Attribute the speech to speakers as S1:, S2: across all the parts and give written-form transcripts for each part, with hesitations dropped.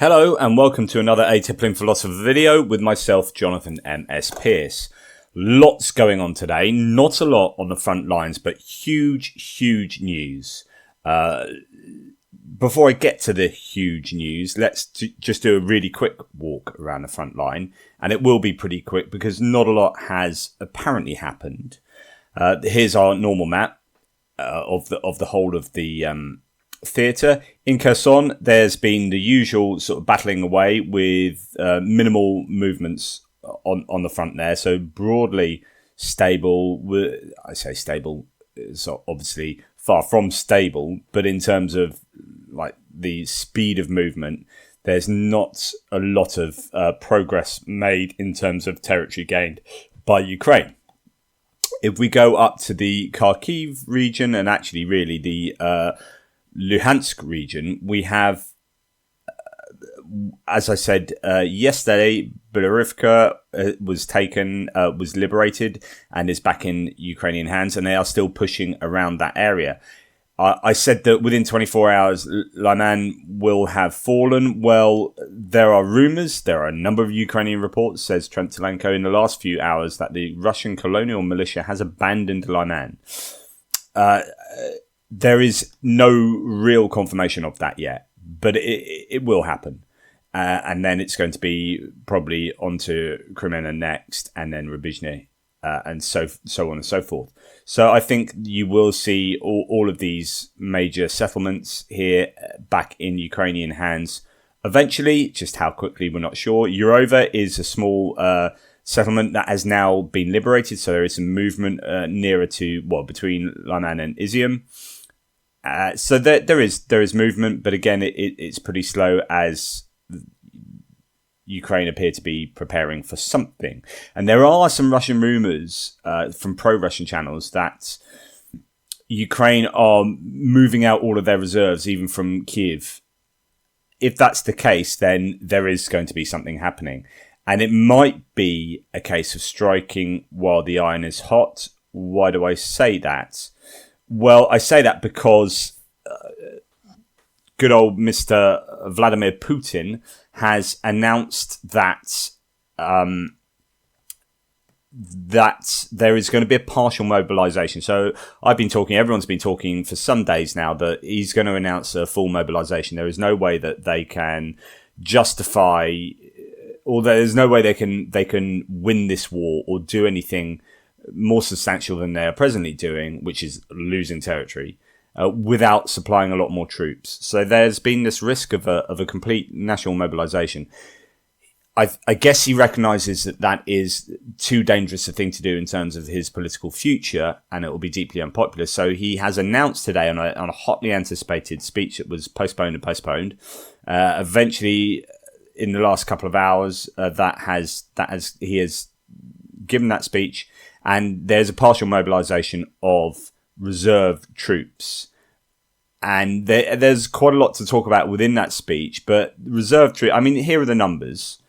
S1: Hello and welcome to another Atypical Philosopher video with myself, Jonathan M.S. Pearce. Lots going on today, not a lot on the front lines, but huge news. Before I get to the huge news, let's just do a really quick walk around the front line, and it will be pretty quick because not a lot has apparently happened. Here's our normal map of the whole of the theatre. In Kherson, there's been the usual sort of battling away with minimal movements on the front there. So broadly stable. I say stable, it's obviously far from stable, but in terms of like the speed of movement, there's not a lot of progress made in terms of territory gained by Ukraine. If we go up to the Kharkiv region and actually really the Luhansk region, we have, as I said yesterday, Belorivka was liberated and is back in Ukrainian hands, and they are still pushing around that area. I said that within 24 hours, Lyman will have fallen. Well, there are rumours, there are a number of Ukrainian reports, says Trentilenko, in the last few hours that the Russian colonial militia has abandoned Lyman. There is no real confirmation of that yet, but it will happen. And then it's going to be probably onto Crimea next, and then Rubizhny, and so on and so forth. So I think you will see all of these major settlements here back in Ukrainian hands eventually. Just how quickly, we're not sure. Urova is a small settlement that has now been liberated, so there is some movement nearer to, between Lyman and Izium. So there is movement, but again, it's pretty slow as Ukraine appear to be preparing for something. And there are some Russian rumours from pro-Russian channels that Ukraine are moving out all of their reserves, even from Kiev. If that's the case, then there is going to be something happening. And it might be a case of striking while the iron is hot. Why do I say that? Well, I say that because good old Mr. Vladimir Putin has announced that that there is going to be a partial mobilisation. So everyone's been talking for some days now that he's going to announce a full mobilisation. There is no way that they can justify, or there's no way they can win this war or do anything more substantial than they are presently doing, which is losing territory, without supplying a lot more troops. So there's been this risk of a complete national mobilisation. I guess he recognises that is too dangerous a thing to do in terms of his political future, and it will be deeply unpopular. So he has announced today on a hotly anticipated speech that was postponed. Eventually, in the last couple of hours, he has given that speech. And there's a partial mobilisation of reserve troops. And there's quite a lot to talk about within that speech. But reserve troops, here are the numbers.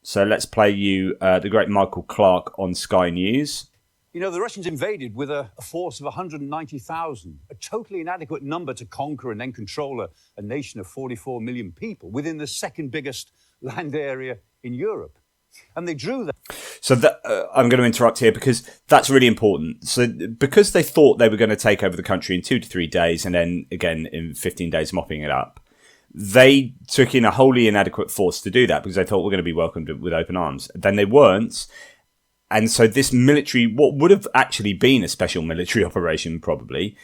S1: So let's play you the great Michael Clark on Sky News.
S2: You know, the Russians invaded with a force of 190,000, a totally inadequate number to conquer and then control a nation of 44 million people within the second biggest land area in Europe. And they drew that.
S1: So I'm going to interrupt here because that's really important. So because they thought they were going to take over the country in 2 to 3 days and then again in 15 days mopping it up, they took in a wholly inadequate force to do that because they thought we're going to be welcomed with open arms. Then they weren't. And so this military, what would have actually been a special military operation probably,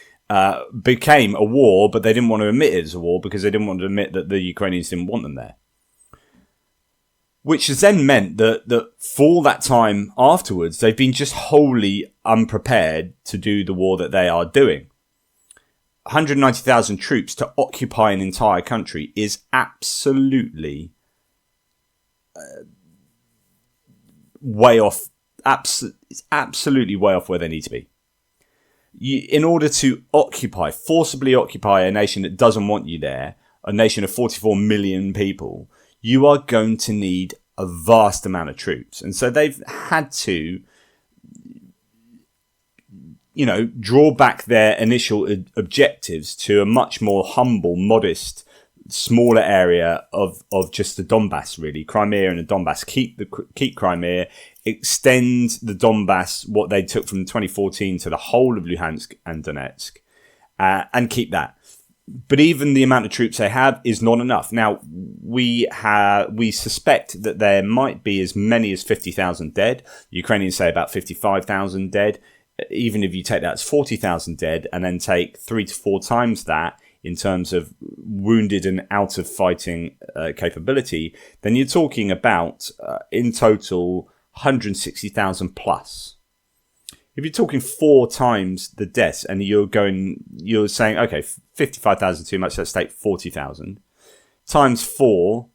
S1: became a war, but they didn't want to admit it as a war because they didn't want to admit that the Ukrainians didn't want them there. Which has then meant that for that time afterwards, they've been just wholly unprepared to do the war that they are doing. 190,000 troops to occupy an entire country is absolutely way off. It's absolutely way off where they need to be. In order to forcibly occupy a nation that doesn't want you there, a nation of 44 million people, you are going to need a vast amount of troops. And so they've had to, draw back their initial objectives to a much more humble, modest smaller area of just the Donbass, really, Crimea and the Donbass. Keep Crimea, extend the Donbass, what they took from 2014 to the whole of Luhansk and Donetsk, and keep that. But even the amount of troops they have is not enough. Now, we suspect that there might be as many as 50,000 dead. Ukrainians say about 55,000 dead. Even if you take that as 40,000 dead and then take 3 to 4 times that in terms of wounded and out of fighting capability, then you're talking about, in total, 160,000 plus. If you're talking 4 times the deaths and you're saying, okay, 55,000 too much, let's take 40,000. Times 4,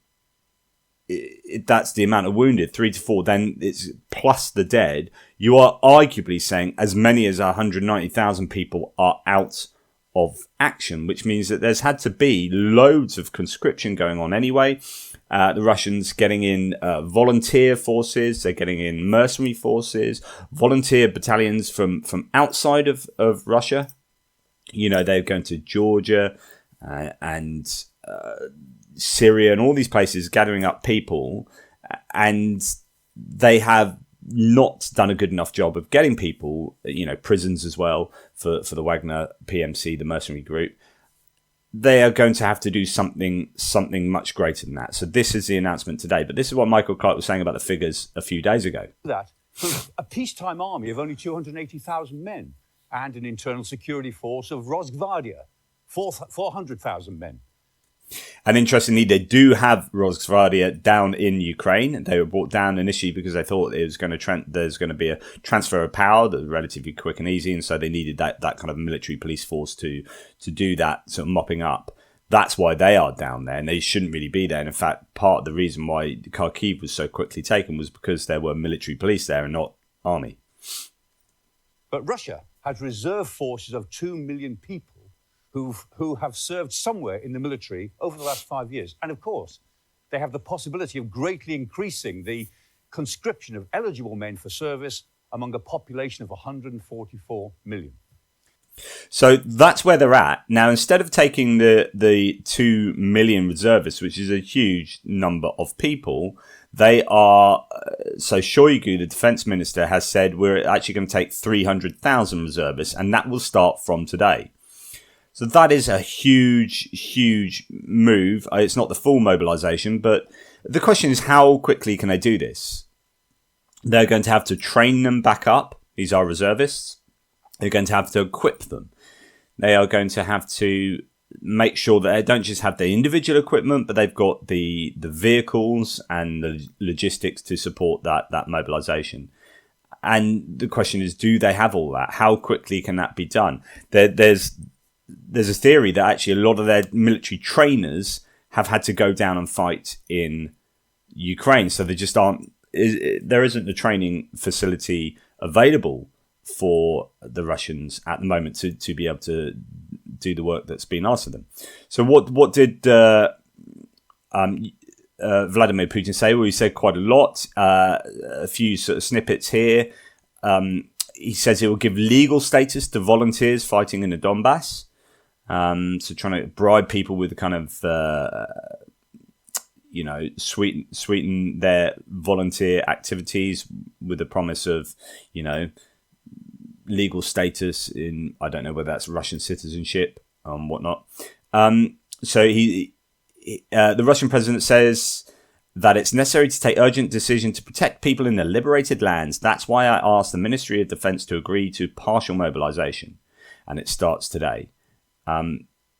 S1: that's the amount of wounded, 3 to 4, then it's plus the dead. You are arguably saying as many as 190,000 people are out of action, which means that there's had to be loads of conscription going on anyway. The Russians getting in volunteer forces, they're getting in mercenary forces, volunteer battalions from outside of Russia. You know, they're going to Georgia and Syria and all these places, gathering up people, and they have not done a good enough job of getting people, you know, prisons as well for the Wagner PMC, the mercenary group. They are going to have to do something much greater than that. So this is the announcement today. But this is what Michael Clark was saying about the figures a few days ago.
S2: That for a peacetime army of only 280,000 men and an internal security force of Rosgvardia, 400,000 men.
S1: And interestingly, they do have Rosgvardia down in Ukraine. They were brought down initially because they thought it was going to there's going to be a transfer of power that was relatively quick and easy, and so they needed that kind of military police force to do that sort of mopping up. That's why they are down there, and they shouldn't really be there. And in fact, part of the reason why Kharkiv was so quickly taken was because there were military police there and not army.
S2: But Russia has reserve forces of 2 million people who have served somewhere in the military over the last 5 years. And of course, they have the possibility of greatly increasing the conscription of eligible men for service among a population of 144 million.
S1: So that's where they're at. Now, instead of taking the 2 million reservists, which is a huge number of people, they are... So Shoigu, the defense minister, has said we're actually going to take 300,000 reservists, and that will start from today. So that is a huge, huge move. It's not the full mobilisation, but the question is how quickly can they do this? They're going to have to train them back up. These are reservists. They're going to have to equip them. They are going to have to make sure that they don't just have the individual equipment, but they've got the vehicles and the logistics to support that mobilisation. And the question is, do they have all that? How quickly can that be done? There's a theory that actually a lot of their military trainers have had to go down and fight in Ukraine. So there isn't a training facility available for the Russians at the moment to be able to do the work that's been asked of them. So what did Vladimir Putin say? Well, he said quite a lot. A few sort of snippets here. He says he will give legal status to volunteers fighting in the Donbass. So trying to bribe people with kind of, sweeten their volunteer activities with the promise of, legal status in, I don't know whether that's Russian citizenship and whatnot. So the Russian president says that it's necessary to take urgent decision to protect people in the liberated lands. That's why I asked the Ministry of Defense to agree to partial mobilization. And it starts today.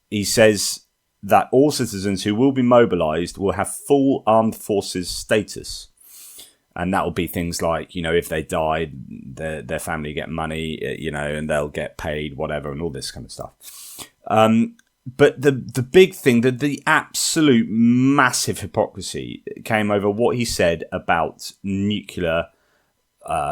S1: He says that all citizens who will be mobilized will have full armed forces status. And that will be things like, if they died, their family get money, and they'll get paid, whatever, and all this kind of stuff. But the big thing, the absolute massive hypocrisy came over what he said about nuclear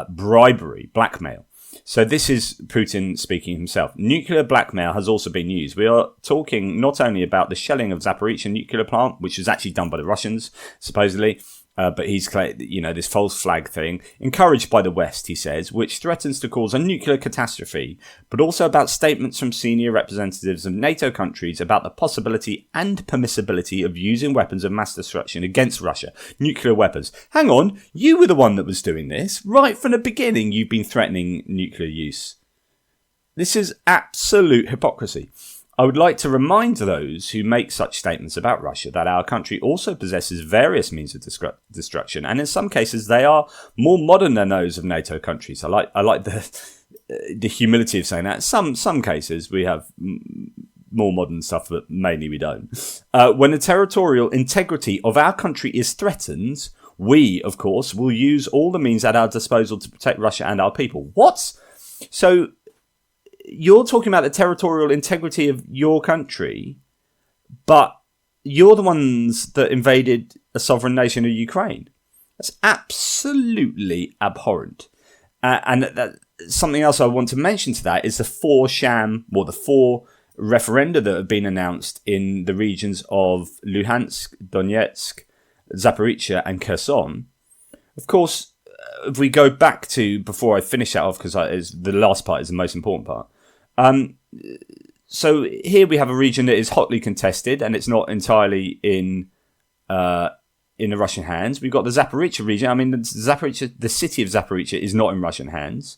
S1: bribery, blackmail. So this is Putin speaking himself. Nuclear blackmail has also been used. We are talking not only about the shelling of Zaporizhzhia nuclear plant, which was actually done by the Russians, supposedly, But he's, this false flag thing, encouraged by the West, he says, which threatens to cause a nuclear catastrophe, but also about statements from senior representatives of NATO countries about the possibility and permissibility of using weapons of mass destruction against Russia. Nuclear weapons. Hang on, you were the one that was doing this. Right from the beginning, you've been threatening nuclear use. This is absolute hypocrisy. I would like to remind those who make such statements about Russia that our country also possesses various means of destruction, and in some cases they are more modern than those of NATO countries. I like the humility of saying that. Some cases we have more modern stuff, but mainly we don't. When the territorial integrity of our country is threatened, we, of course, will use all the means at our disposal to protect Russia and our people. What? So you're talking about the territorial integrity of your country, but you're the ones that invaded a sovereign nation of Ukraine. That's absolutely abhorrent. And something else I want to mention to that is the four referenda that have been announced in the regions of Luhansk, Donetsk, Zaporizhzhia and Kherson. Of course, if we go back to, before I finish that off, because the last part is the most important part. So here we have a region that is hotly contested, and it's not entirely in the Russian hands. We've got the Zaporizhzhia region. I mean, the city of Zaporizhzhia is not in Russian hands.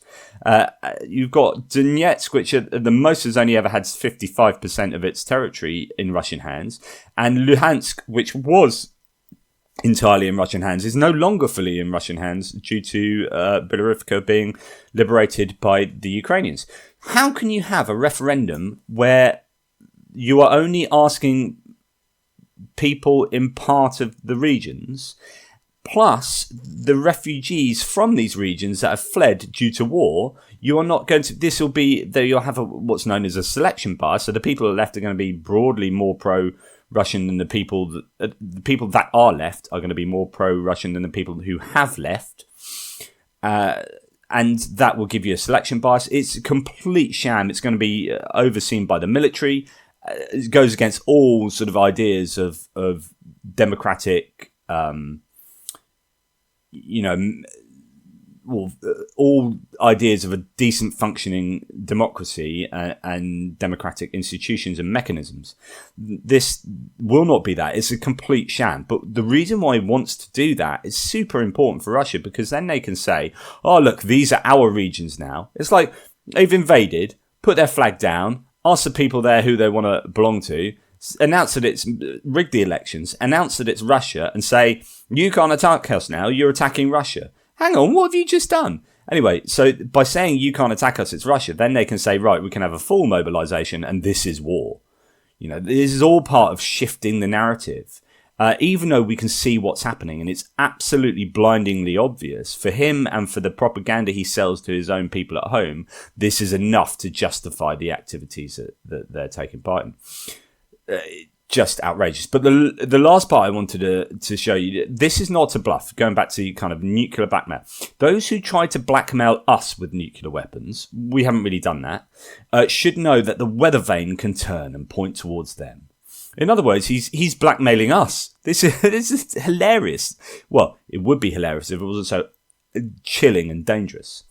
S1: You've got Donetsk, which at the most has only ever had 55% of its territory in Russian hands, and Luhansk, which was entirely in Russian hands, is no longer fully in Russian hands due to Belarusica being liberated by the Ukrainians. How can you have a referendum where you are only asking people in part of the regions, plus the refugees from these regions that have fled due to war? You are not going to. This will be that you'll have what's known as a selection bias. So the people that are left are going to be broadly more pro-Russian than the people that are left are going to be more pro-Russian than the people who have left. And that will give you a selection bias. It's a complete sham. It's going to be overseen by the military. It goes against all sort of ideas of democratic, all ideas of a decent functioning democracy and democratic institutions and mechanisms. This will not be that. It's a complete sham. But the reason why he wants to do that is super important for Russia, because then they can say, oh, look, these are our regions now. It's like they've invaded, put their flag down, ask the people there who they want to belong to, announce that it's rigged the elections, announce that it's Russia, and say, you can't attack us now, you're attacking Russia. Hang on, what have you just done? Anyway, so by saying you can't attack us, it's Russia, then they can say, right, we can have a full mobilization and this is war. This is all part of shifting the narrative. Even though we can see what's happening, and it's absolutely blindingly obvious for him and for the propaganda he sells to his own people at home, this is enough to justify the activities that they're taking part in. Just outrageous. But the last part I wanted to show you, this is not a bluff, going back to kind of nuclear blackmail. Those who try to blackmail us with nuclear weapons, we haven't really done that, should know that the weather vane can turn and point towards them. In other words, he's blackmailing us. This is hilarious. Well, it would be hilarious if it wasn't so chilling and dangerous.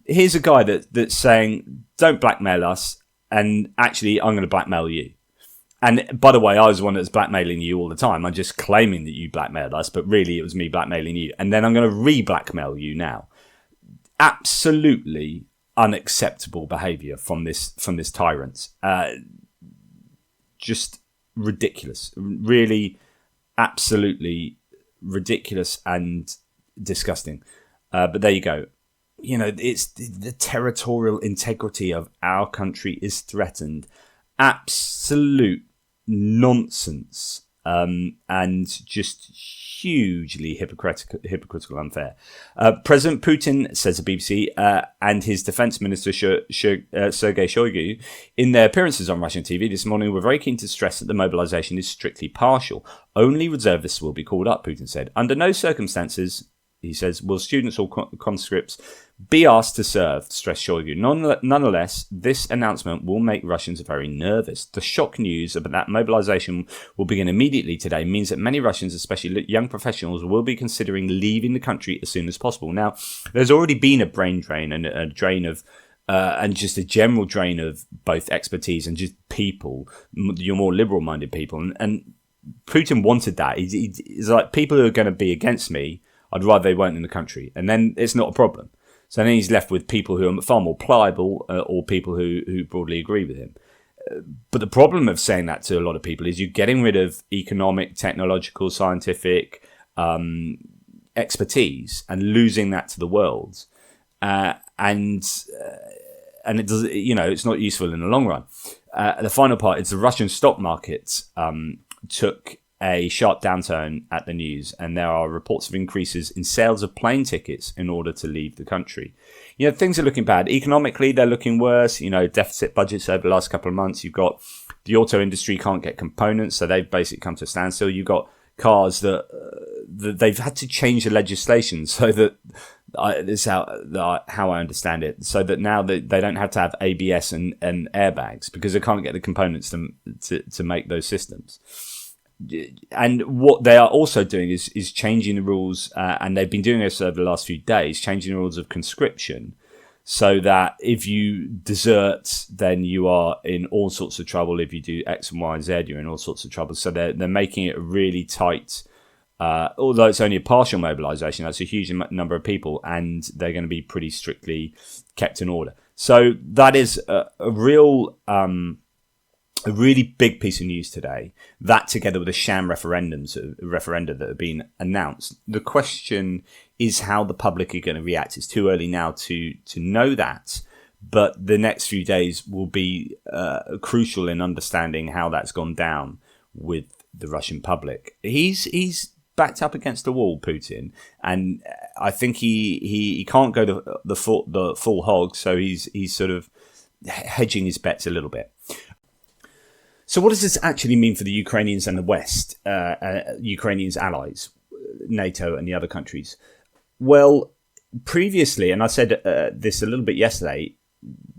S1: Here's a guy that's saying, don't blackmail us, and actually I'm going to blackmail you. And by the way, I was the one that's blackmailing you all the time. I'm just claiming that you blackmailed us, but really it was me blackmailing you. And then I'm going to re-blackmail you now. Absolutely unacceptable behaviour from this tyrant. Just ridiculous. Really, absolutely ridiculous and disgusting. But there you go. It's the territorial integrity of our country is threatened. Absolute nonsense, and just hugely hypocritical, unfair. President Putin, says the BBC, and his defense minister Sergei Shoigu, in their appearances on Russian TV this morning, were very keen to stress that the mobilization is strictly partial. Only reservists will be called up, Putin said. Under no circumstances, he says, will students or conscripts Be asked to serve, stressed Shoigu. Nonetheless, this announcement will make Russians very nervous. The shock news about that mobilization will begin immediately today means that many Russians, especially young professionals, will be considering leaving the country as soon as possible. Now, there's already been a brain drain and a drain of and just a general drain of both expertise and just people, your more liberal-minded people. And Putin wanted that. He's like, people who are going to be against me, I'd rather they weren't in the country. And then it's not a problem. So then he's left with people who are far more pliable or people who broadly agree with him. But the problem of saying that to a lot of people is you're getting rid of economic, technological, scientific expertise and losing that to the world. And it does, it's not useful in the long run. The final part is the Russian stock market took a sharp downturn at the news, and there are reports of increases in sales of plane tickets in order to leave the country. Things are looking bad. Economically, they're looking worse. Deficit budgets over the last couple of months. You've got the auto industry can't get components, so they've basically come to a standstill. You've got cars that they've had to change the legislation so that this is how I understand it, so that now they don't have to have ABS and airbags because they can't get the components to make those systems. And what they are also doing is changing the rules, and they've been doing this over the last few days, changing the rules of conscription, so that if you desert, then you are in all sorts of trouble. If you do X and Y and Z, you're in all sorts of trouble. So they're making it really tight. Although it's only a partial mobilisation, that's a huge number of people, and they're going to be pretty strictly kept in order. So that is a really big piece of news today. That together with the sham referenda that have been announced. The question is how the public are going to react. It's too early now to know that, but the next few days will be crucial in understanding how that's gone down with the Russian public. He's backed up against the wall, Putin, and I think he can't go the full hog, so he's sort of hedging his bets a little bit. So what does this actually mean for the Ukrainians and the West, Ukrainians' allies, NATO and the other countries? Well, previously, and I said this a little bit yesterday,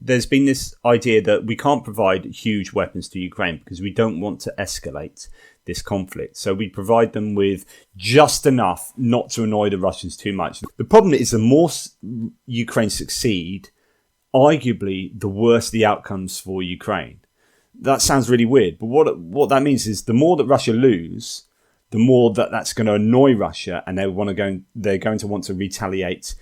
S1: there's been this idea that we can't provide huge weapons to Ukraine because we don't want to escalate this conflict. So we provide them with just enough not to annoy the Russians too much. The problem is the more Ukraine succeed, arguably the worse the outcomes for Ukraine. That sounds really weird, but what that means is the more that Russia lose, the more that's going to annoy Russia, and they're going to want to retaliate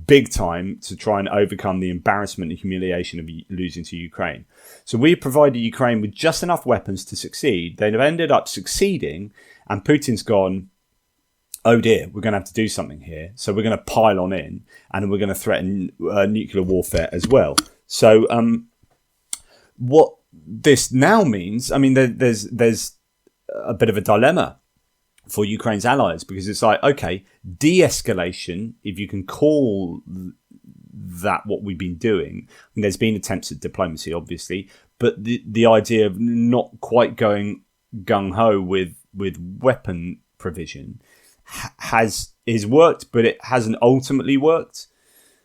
S1: big time to try and overcome the embarrassment and humiliation of losing to Ukraine. So we provided Ukraine with just enough weapons to succeed. They've ended up succeeding, and Putin's gone, oh dear, we're going to have to do something here. So we're going to pile on in, and we're going to threaten nuclear warfare as well. So what this now means, I mean, there's a bit of a dilemma for Ukraine's allies, because it's like, okay, de-escalation, if you can call that what we've been doing. I mean, there's been attempts at diplomacy, obviously, but the idea of not quite going gung-ho with weapon provision has worked, but it hasn't ultimately worked.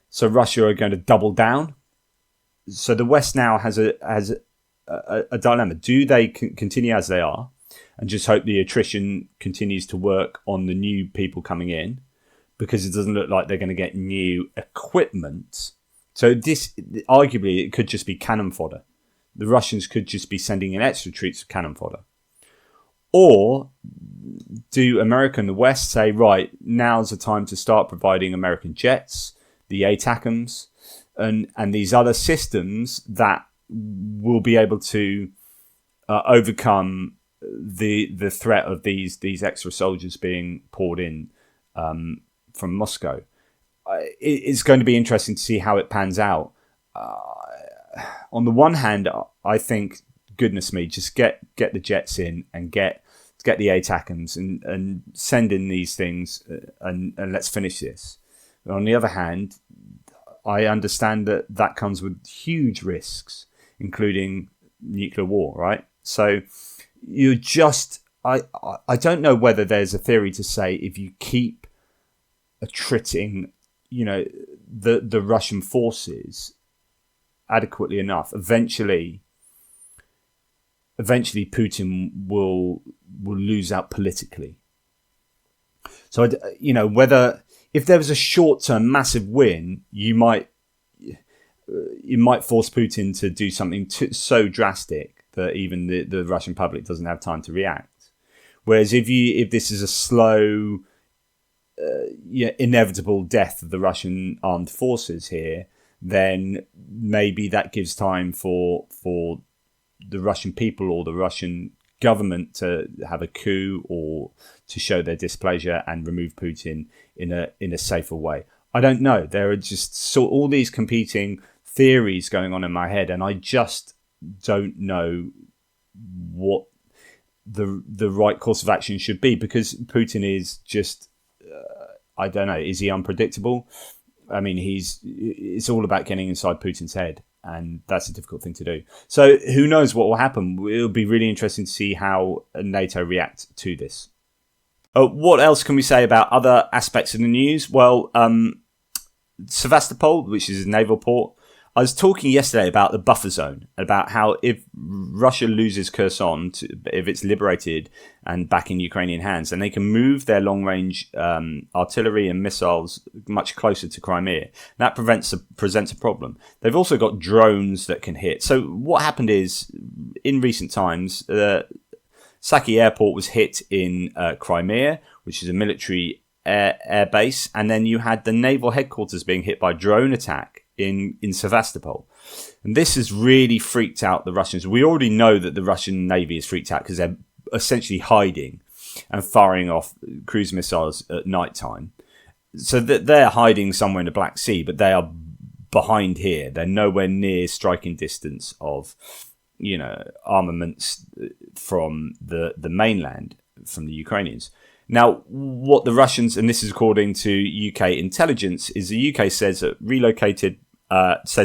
S1: So Russia are going to double down. So the West now has a dilemma. Do they continue as they are and just hope the attrition continues to work on the new people coming in, because it doesn't look like they're going to get new equipment? So this, arguably, it could just be cannon fodder. The Russians could just be sending in extra troops of cannon fodder. Or do America and the West say, right, now's the time to start providing American jets, the ATACMS, and these other systems that will be able to overcome the threat of these extra soldiers being poured in from Moscow. It's going to be interesting to see how it pans out. On the one hand, I think, goodness me, just get the jets in and get the ATACMS and send in these things and let's finish this. But on the other hand, I understand that comes with huge risks, including nuclear war, right? So you just, I don't know whether there's a theory to say if you keep attriting, the Russian forces adequately enough, eventually Putin will lose out politically. So, whether if there was a short-term massive win, you might force Putin to do something so drastic that even the Russian public doesn't have time to react. Whereas if this is a slow, inevitable death of the Russian armed forces here, then maybe that gives time for the Russian people or the Russian government to have a coup or to show their displeasure and remove Putin in a safer way. I don't know. There are just all these competing theories going on in my head, and I just don't know what the right course of action should be, because Putin is just I don't know. Is he unpredictable? I mean, it's all about getting inside Putin's head, and that's a difficult thing to do. So who knows what will happen? It'll be really interesting to see how NATO reacts to this. What else can we say about other aspects of the news? Well, Sevastopol, which is a naval port, I was talking yesterday about the buffer zone, about how if Russia loses Kherson, if it's liberated and back in Ukrainian hands, then they can move their long-range artillery and missiles much closer to Crimea. That presents a problem. They've also got drones that can hit. So what happened is, in recent times, Saki Airport was hit in Crimea, which is a military air base, and then you had the naval headquarters being hit by drone attack in Sevastopol. And this has really freaked out the Russians. We already know that the Russian Navy is freaked out because they're essentially hiding and firing off cruise missiles at night time. So that they're hiding somewhere in the Black Sea, but they are behind here. They're nowhere near striking distance of, armaments from the mainland, from the Ukrainians. Now, what the Russians, and this is according to UK intelligence, is the UK says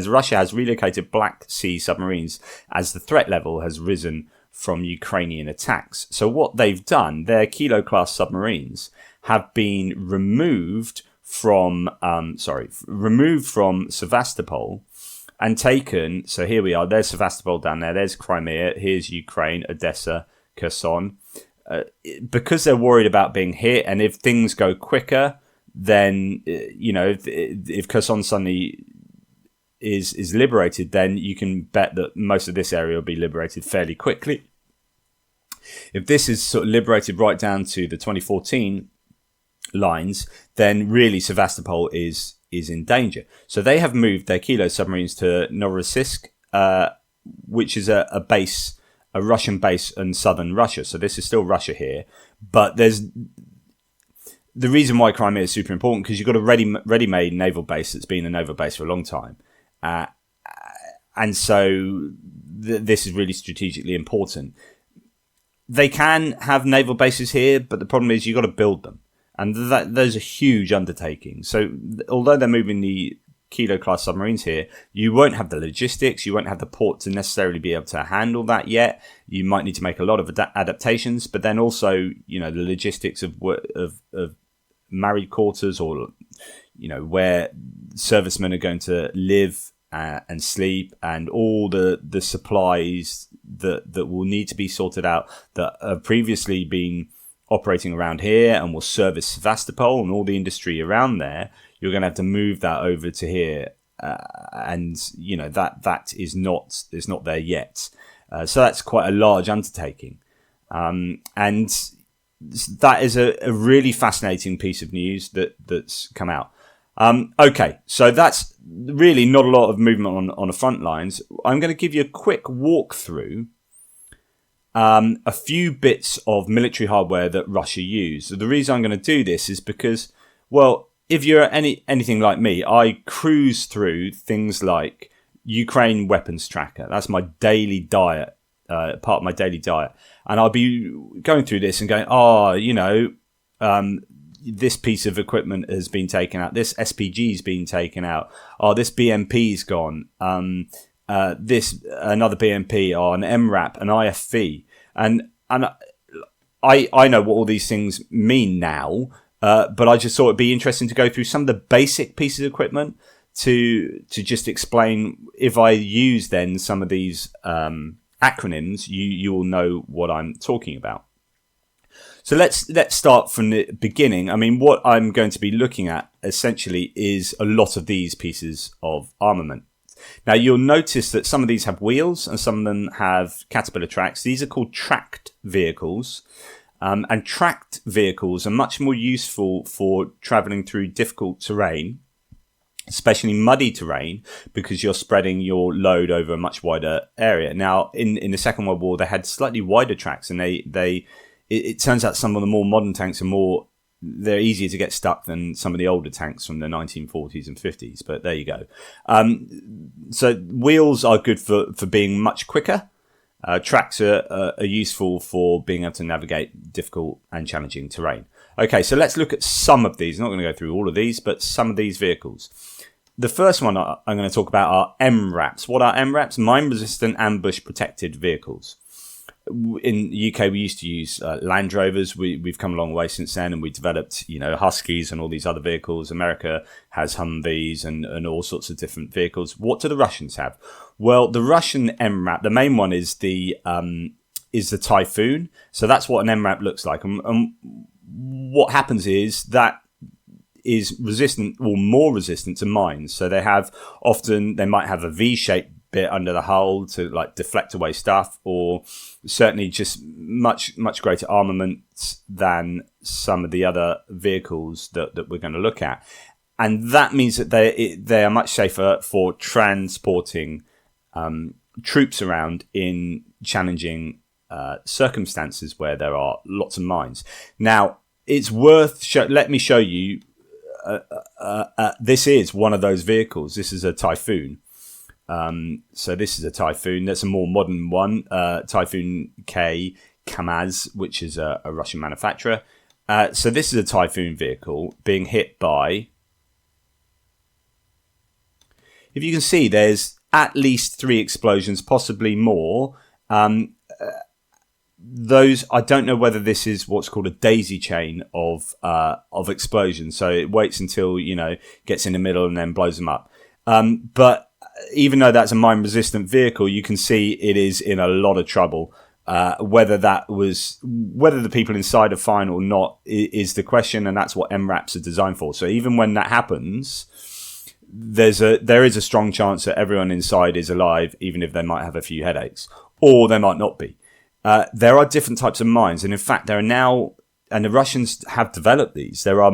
S1: Russia has relocated Black Sea submarines as the threat level has risen from Ukrainian attacks. So what they've done, their Kilo-class submarines have been removed from Sevastopol and taken. So here we are. There's Sevastopol down there. There's Crimea. Here's Ukraine, Odessa, Kherson. Because they're worried about being hit, and if things go quicker, then if Kherson suddenly is liberated, then you can bet that most of this area will be liberated fairly quickly. If this is sort of liberated right down to the 2014 lines, then really Sevastopol is in danger. So they have moved their Kilo submarines to Novorossiysk, which is a Russian base in southern Russia. So this is still Russia here, but there's the reason why Crimea is super important, because you've got a ready-made naval base that's been a naval base for a long time, and so this is really strategically important. They can have naval bases here, but the problem is you've got to build them, and those are huge undertakings. So although they're moving the Kilo-class submarines here, you won't have the logistics, you won't have the port to necessarily be able to handle that yet. You might need to make a lot of adaptations, but then also, the logistics of married quarters, or, where servicemen are going to live and sleep, and all the supplies that will need to be sorted out that have previously been operating around here and will service Sevastopol and all the industry around there. You're going to have to move that over to here, and that is not there yet. So that's quite a large undertaking, and that is a really fascinating piece of news that's come out. Okay, so that's really not a lot of movement on the front lines. I'm going to give you a quick walkthrough a few bits of military hardware that Russia use. So the reason I'm going to do this is because, well, if you're anything like me, I cruise through things like Ukraine weapons tracker. That's my daily diet, part of my daily diet. And I'll be going through this and going, this piece of equipment has been taken out. This SPG's been taken out. Oh, this BMP's gone. This another BMP, or an MRAP, an IFV. And I know what all these things mean now. But I just thought it'd be interesting to go through some of the basic pieces of equipment to just explain, if I use then some of these acronyms, you will know what I'm talking about. So let's start from the beginning. I mean, what I'm going to be looking at essentially is a lot of these pieces of armament. Now, you'll notice that some of these have wheels and some of them have caterpillar tracks. These are called tracked vehicles. And tracked vehicles are much more useful for travelling through difficult terrain, especially muddy terrain, because you're spreading your load over a much wider area. Now, in the Second World War, they had slightly wider tracks, and it turns out some of the more modern tanks they're easier to get stuck than some of the older tanks from the 1940s and 50s, but there you go. So wheels are good for being much quicker. Tracks are useful for being able to navigate difficult and challenging terrain. Okay, so let's look at some of these. I'm not going to go through all of these, but some of these vehicles. The first one I'm going to talk about are MRAPs. What are MRAPs? Mine-resistant ambush-protected vehicles. In the UK, we used to use Land Rovers. We've come a long way since then, and we developed, Huskies and all these other vehicles. America has Humvees and all sorts of different vehicles. What do the Russians have? Well, the Russian MRAP, the main one is the Typhoon. So that's what an MRAP looks like. And what happens is that is resistant, or more resistant to mines. So they might have a V-shaped bit under the hull to like deflect away stuff, or certainly just much greater armament than some of the other vehicles that we're going to look at. And that means that they are much safer for transporting troops around in challenging circumstances where there are lots of mines. Now, it's worth let me show you. This is one of those vehicles. This is a Typhoon. So this is a Typhoon. That's a more modern one. Typhoon K Kamaz, which is a Russian manufacturer. So this is a Typhoon vehicle being hit by... If you can see, there's at least 3 explosions, possibly more. Those, I don't know whether this is what's called a daisy chain of explosions. So it waits until, gets in the middle and then blows them up. But even though that's a mine-resistant vehicle, you can see it is in a lot of trouble. Whether the people inside are fine or not is the question, and that's what MRAPs are designed for. So even when that happens, there is a strong chance that everyone inside is alive, even if they might have a few headaches, or they might not be. There are different types of mines, and in fact, there are now, and the Russians have developed these. There are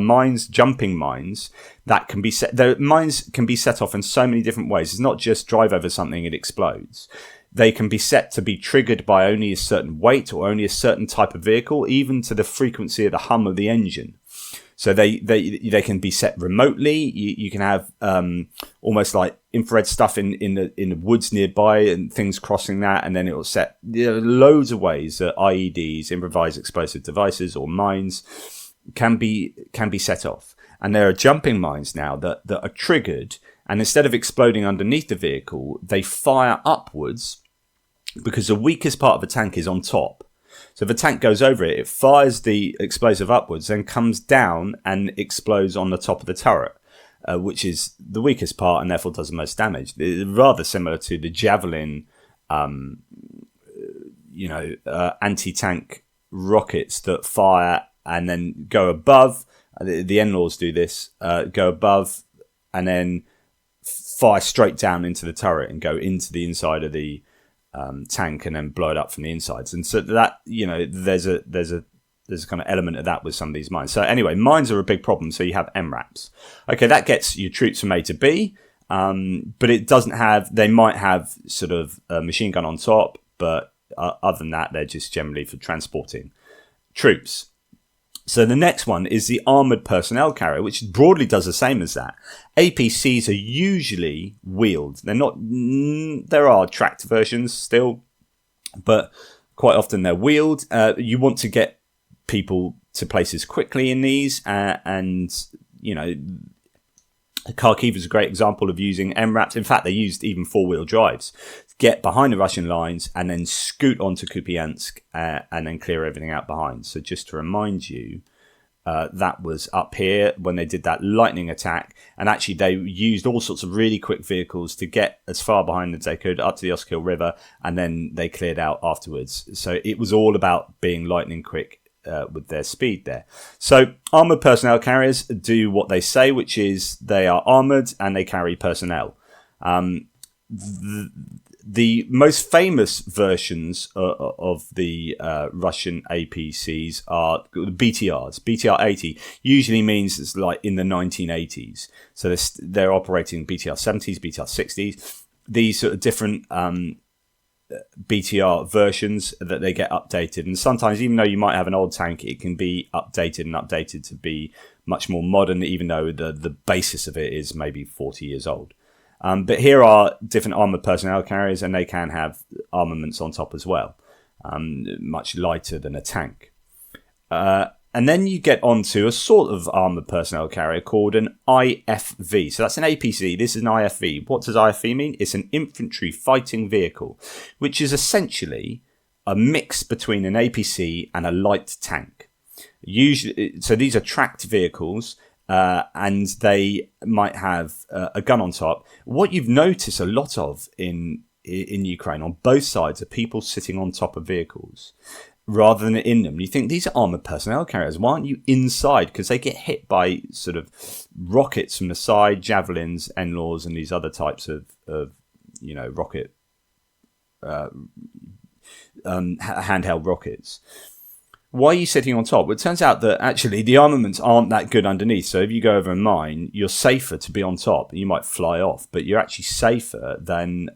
S1: jumping mines that can be set. Mines can be set off in so many different ways. It's not just drive over something, it explodes. They can be set to be triggered by only a certain weight or only a certain type of vehicle, even to the frequency of the hum of the engine. So they can be set remotely. You can have almost like infrared stuff in the woods nearby and things crossing that, and then it will set loads of ways that IEDs, improvised explosive devices, or mines can be set off. And there are jumping mines now that are triggered, and instead of exploding underneath the vehicle, they fire upwards because the weakest part of a tank is on top. So if a tank goes over it, it fires the explosive upwards, then comes down and explodes on the top of the turret, which is the weakest part and therefore does the most damage. It's rather similar to the Javelin, anti-tank rockets that fire and then go above. The NLAWs do this, go above and then fire straight down into the turret and go into the inside of the tank and then blow it up from the insides. And so that, there's a kind of element of that with some of these mines. So anyway, mines are a big problem. So you have MRAPs. Okay, that gets your troops from A to B, but it doesn't have, they might have sort of a machine gun on top, but other than that, they're just generally for transporting troops. So the next one is the armoured personnel carrier, which broadly does the same as that. APCs are usually wheeled. They're not. There are tracked versions still, but quite often they're wheeled. You want to get people to places quickly in these, and Kharkiv is a great example of using MRAPs. In fact, they used even 4-wheel drives. Get behind the Russian lines and then scoot onto Kupiansk and then clear everything out behind. So just to remind you, That was up here when they did that lightning attack, and actually they used all sorts of really quick vehicles to get as far behind as they could up to the Oskill River, and then they cleared out afterwards. So it was all about being lightning quick with their speed there. So armoured personnel carriers do what they say, which is they are armoured and they carry personnel. The most famous versions of the Russian APCs are BTRs. BTR 80 usually means it's like in the 1980s. So they're operating BTR 70s, BTR 60s. These sort of different BTR versions that they get updated. And sometimes, even though you might have an old tank, it can be updated to be much more modern, even though the basis of it is maybe 40 years old. But here are different armoured personnel carriers, and they can have armaments on top as well, much lighter than a tank. And then you get onto a sort of armoured personnel carrier called an IFV. So that's an APC. This is an IFV. What does IFV mean? It's an infantry fighting vehicle, which is essentially a mix between an APC and a light tank. Usually, so these are tracked vehicles. And they might have a gun on top. What you've noticed a lot of in Ukraine on both sides are people sitting on top of vehicles rather than in them. You think these are armoured personnel carriers. Why aren't you inside? Because they get hit by sort of rockets from the side, javelins, NLAWs, and these other types of rocket handheld rockets. Why are you sitting on top? Well, it turns out that actually the armaments aren't that good underneath. So if you go over a mine, you're safer to be on top. You might fly off, but you're actually safer than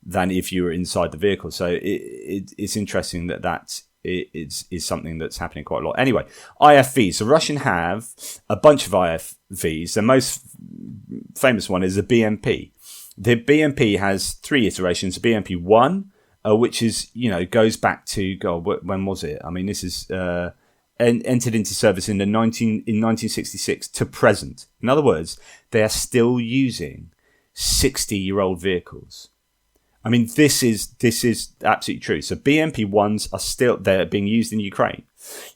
S1: if you were inside the vehicle. So it's interesting that is something that's happening quite a lot. Anyway, IFVs. The Russian have a bunch of IFVs. The most famous one is the BMP. The BMP has 3 iterations. The BMP 1. Which is, goes back to, when was it? I mean, this is entered into service in 1966 to present. In other words, they are still using 60-year-old vehicles. I mean, this is absolutely true. So BMP 1s they're being used in Ukraine.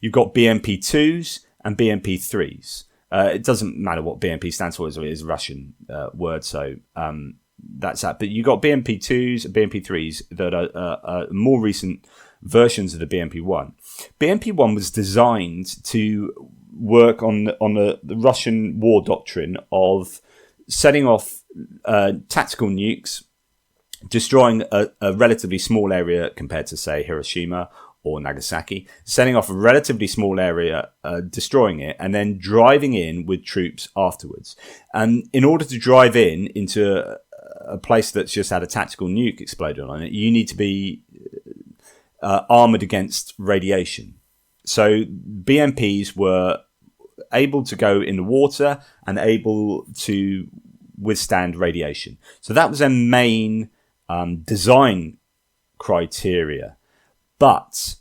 S1: You've got BMP 2s and BMP 3s. It doesn't matter what BMP stands for; it is a Russian word. So. That's that. But you got BMP 2s and BMP 3s that are more recent versions of the BMP 1. BMP 1 was designed to work on the Russian war doctrine of setting off tactical nukes, destroying a relatively small area compared to, say, Hiroshima or Nagasaki, setting off a relatively small area, destroying it, and then driving in with troops afterwards. And in order to drive into a place that's just had a tactical nuke exploded on it, you need to be armoured against radiation. So BMPs were able to go in the water and able to withstand radiation. So that was their main design criteria. But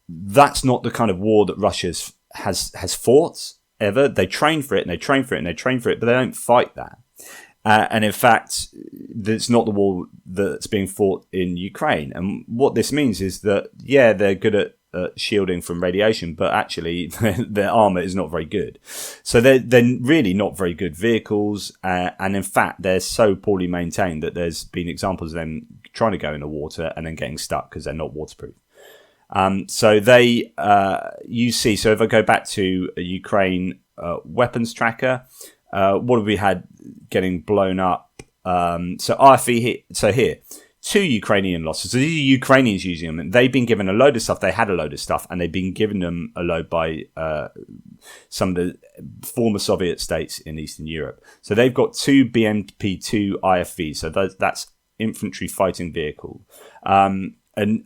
S1: that's not the kind of war that Russia has fought ever. They train for it and they train for it and they train for it, but they don't fight that. And in fact, it's not the war that's being fought in Ukraine. And what this means is that, yeah, they're good at shielding from radiation, but actually their armour is not very good. So they're really not very good vehicles. And in fact, they're so poorly maintained that there's been examples of them trying to go in the water and then getting stuck because they're not waterproof. So you see, so if I go back to a Ukraine weapons tracker, what have we had getting blown up? So RFE, here, 2 Ukrainian losses. So these are Ukrainians using them, and they've been given a load of stuff. They had a load of stuff, and they've been given them a load by some of the former Soviet states in Eastern Europe. So they've got 2 BMP-2 IFVs. So that's infantry fighting vehicle. And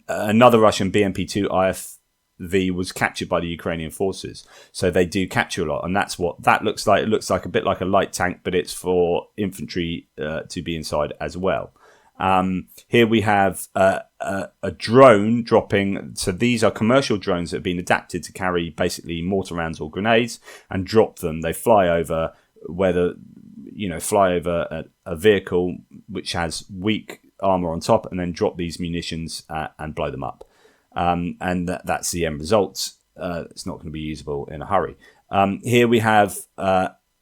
S1: another Russian BMP-2 IFV was captured by the Ukrainian forces. So they do capture a lot, and that's what that looks like. It looks like a bit like a light tank, but it's for infantry to be inside as well. Here we have a drone dropping. So these are commercial drones that have been adapted to carry basically mortar rounds or grenades and drop them. They fly over a vehicle which has weak armor on top, and then drop these munitions and blow them up. And that's the end result. it's not going to be usable in a hurry. Here we have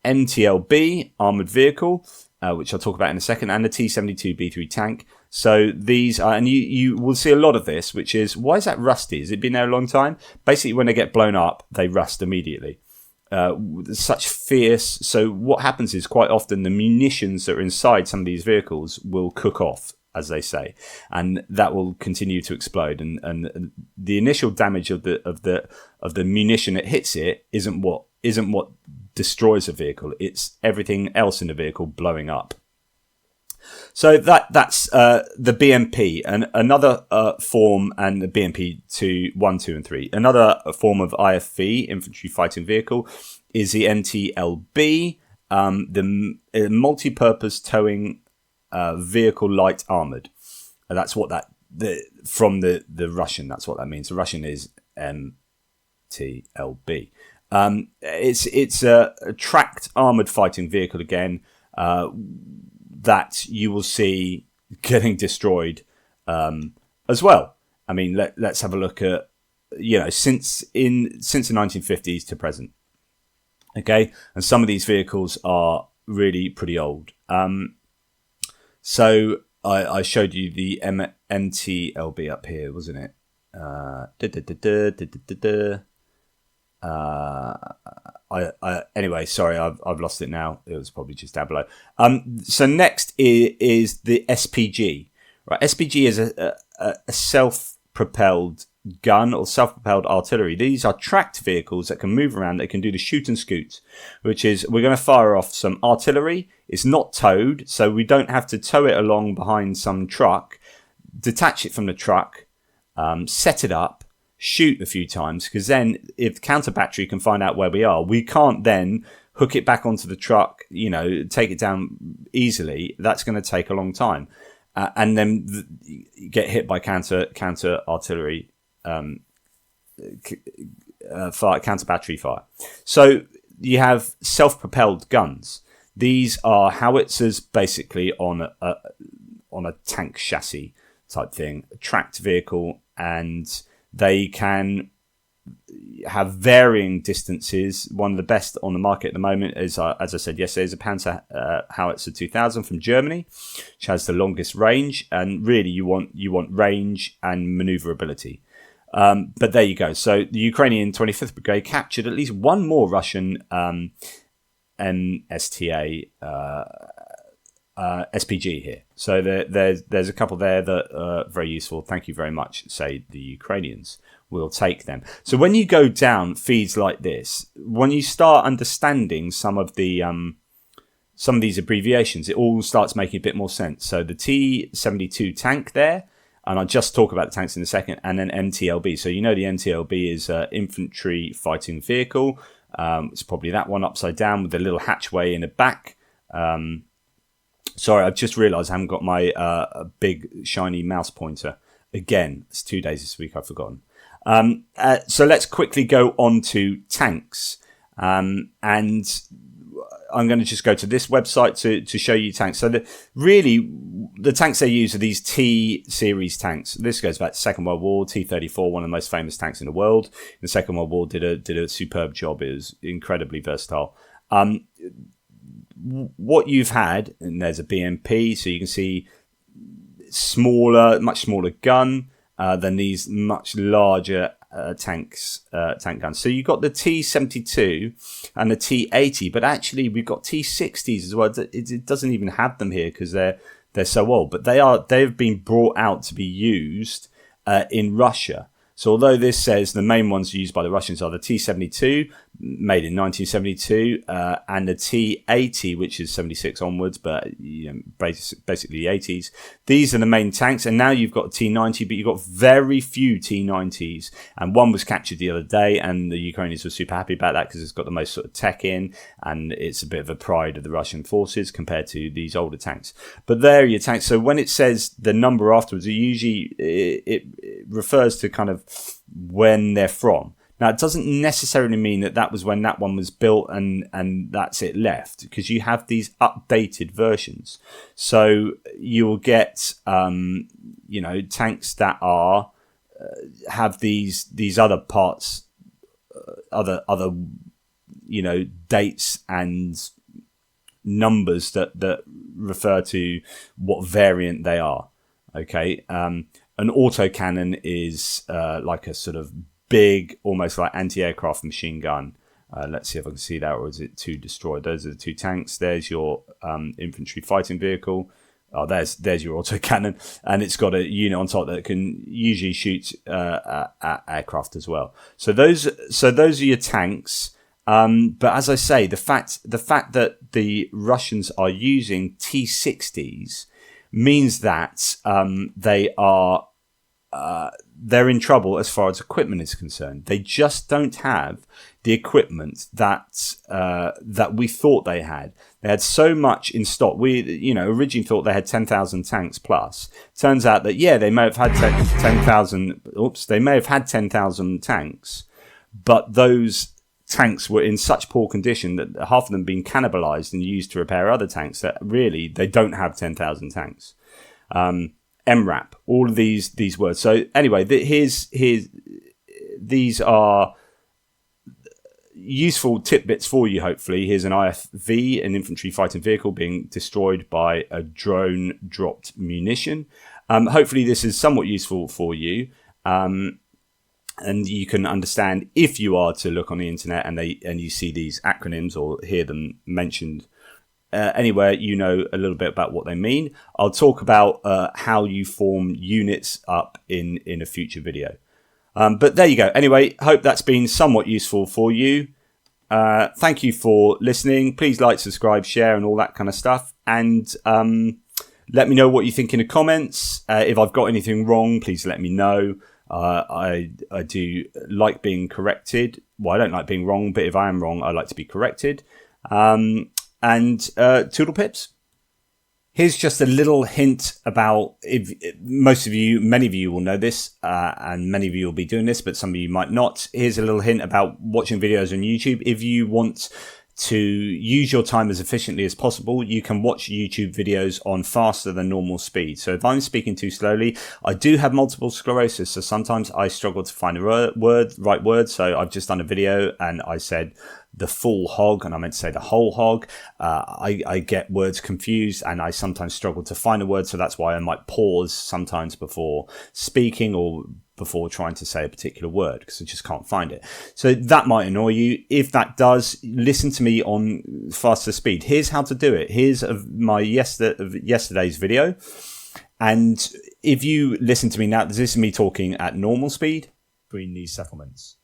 S1: NTLB armoured vehicle, which I'll talk about in a second, and the T-72 B3 tank. So these are, and you will see a lot of this, which is, why is that rusty? Has it been there a long time? Basically, when they get blown up, they rust immediately. Such fierce. So what happens is, quite often the munitions that are inside some of these vehicles will cook off, as they say, and that will continue to explode. And the initial damage of the munition that hits it isn't what destroys a vehicle. It's everything else in the vehicle blowing up. So that's the BMP, and another form, and the BMP 1, 2, and 3. Another form of IFV, infantry fighting vehicle, is the NTLB, the multi-purpose towing vehicle light armored. And that's what from the Russian. That's what that means. The Russian is MTLB. It's a tracked armored fighting vehicle again. That you will see getting destroyed as well. I mean, let's have a look at, since the 1950s to present. Okay, and some of these vehicles are really pretty old. So I showed you the NTLB up here, wasn't it? Anyway, sorry, I've lost it now. It was probably just down below. So next is the SPG. Right, SPG is a self-propelled gun or self-propelled artillery. These are tracked vehicles that can move around. They can do the shoot and scoot, which is, we're going to fire off some artillery. It's not towed, so we don't have to tow it along behind some truck, detach it from the truck, set it up, shoot a few times, because then if counter battery can find out where we are, we can't then hook it back onto the truck, take it down easily. That's going to take a long time. And then get hit by counter artillery fire, counter battery fire. So you have self-propelled guns. These are howitzers, basically on a tank chassis type thing, a tracked vehicle, and they can have varying distances. One of the best on the market at the moment is, as I said yesterday, is a Panzer Howitzer 2000 from Germany, which has the longest range. And really, you want range and manoeuvrability. But there you go. So the Ukrainian 25th Brigade captured at least one more Russian MSTA SPG here. So there's a couple there that are very useful. Thank you very much, say the Ukrainians. We'll take them. So when you go down feeds like this, when you start understanding some of these abbreviations, it all starts making a bit more sense. So the T-72 tank there, and I'll just talk about the tanks in a second, and then MTLB. So the MTLB is infantry fighting vehicle. It's probably that one upside down with a little hatchway in the back. Sorry, I've just realised I haven't got my big shiny mouse pointer. Again, it's 2 days this week, I've forgotten. So let's quickly go on to tanks. And I'm going to just go to this website to show you tanks. So the tanks they use are these T-series tanks. This goes back to the Second World War. T-34, one of the most famous tanks in the world. In the Second World War, did a superb job. It was incredibly versatile. What you've had, and there's a BMP, so you can see much smaller gun than these much larger tank guns. So you've got the T-72 and the T-80, but actually we've got T-60s as well. It doesn't even have them here because they're so old, but they've been brought out to be used in Russia. So although this says the main ones used by the Russians are the T-72, made in 1972, and the T-80, which is 76 onwards, but basically the 80s. These are the main tanks, and now you've got a T-90, but you've got very few T-90s, and one was captured the other day, and the Ukrainians were super happy about that because it's got the most sort of tech in, and it's a bit of a pride of the Russian forces compared to these older tanks. But there are your tanks. So when it says the number afterwards, it refers to kind of when they're from. Now, it doesn't necessarily mean that was when that one was built and that's it left, because you have these updated versions. So you'll get, tanks that are have these other parts other dates and numbers that refer to what variant they are. Okay, an autocannon is like a sort of big, almost like anti-aircraft machine gun. Let's see if I can see that, or is it to destroy? Those are the 2 tanks. There's your infantry fighting vehicle. Oh, there's your autocannon, and it's got a unit on top that can usually shoot at aircraft as well. So those are your tanks. But as I say, the fact that the Russians are using T-60s means that they're in trouble as far as equipment is concerned. They just don't have the equipment that we thought they had. They had so much in stock. We originally thought they had 10,000 tanks plus. Turns out that they may have had 10,000. They may have had 10,000 tanks, but those tanks were in such poor condition that half of them been cannibalized and used to repair other tanks, that really they don't have 10,000 tanks. MRAP, all of these words. So anyway, these are useful tidbits for you, hopefully. Here's an IFV, an infantry fighting vehicle being destroyed by a drone dropped munition. Hopefully this is somewhat useful for you. And you can understand, if you are to look on the internet and you see these acronyms or hear them mentioned anywhere, you know a little bit about what they mean. I'll talk about how you form units up in a future video. But there you go. Anyway, hope that's been somewhat useful for you. Thank you for listening. Please like, subscribe, share, and all that kind of stuff. And let me know what you think in the comments. If I've got anything wrong, please let me know. I do like being corrected. Well, I don't like being wrong, but if I am wrong, I like to be corrected. And toodle pips. Here's just a little hint about, many of you will know this, and many of you will be doing this, but some of you might not. Here's a little hint about watching videos on YouTube. If you want to use your time as efficiently as possible, you can watch YouTube videos on faster than normal speed. So if I'm speaking too slowly, I do have multiple sclerosis, so sometimes I struggle to find the right word. So I've just done a video and I said the full hog, and I meant to say the whole hog. I get words confused, and I sometimes struggle to find a word, so that's why I might pause sometimes before speaking or before trying to say a particular word, because I just can't find it. So that might annoy you. If that does, listen to me on faster speed. Here's how to do it. Here's my yesterday's video. And if you listen to me now, this is me talking at normal speed between these settlements.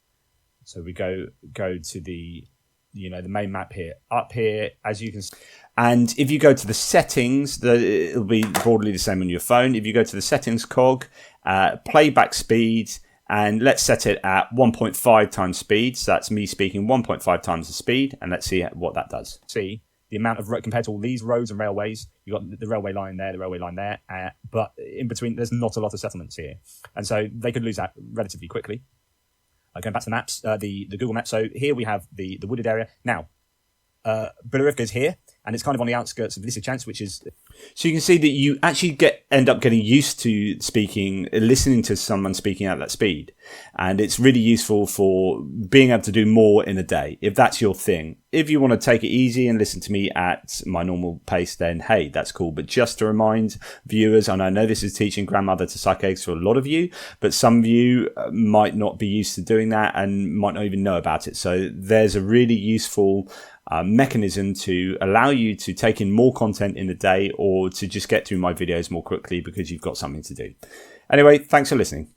S1: So we go to the main map here, up here, as you can see. And if you go to the settings, it'll be broadly the same on your phone. If you go to the settings cog, playback speed, and let's set it at 1.5 times speed. So that's me speaking 1.5 times the speed. And let's see what that does. See the amount of, compared to all these roads and railways, you've got the railway line there, the railway line there. But in between, there's not a lot of settlements here. And so they could lose that relatively quickly. Going back to the maps, the Google Maps. So here we have the wooded area. Now, Bilorivka is here, and it's kind of on the outskirts of Lysychansk, which is... So you can see that you actually end up getting used to listening to someone speaking at that speed. And it's really useful for being able to do more in a day, if that's your thing. If you want to take it easy and listen to me at my normal pace, then hey, that's cool. But just to remind viewers, and I know this is teaching grandmother to suck eggs for a lot of you, but some of you might not be used to doing that and might not even know about it. So there's a really useful mechanism to allow you to take in more content in a day, or to just get through my videos more quickly because you've got something to do. Anyway, thanks for listening.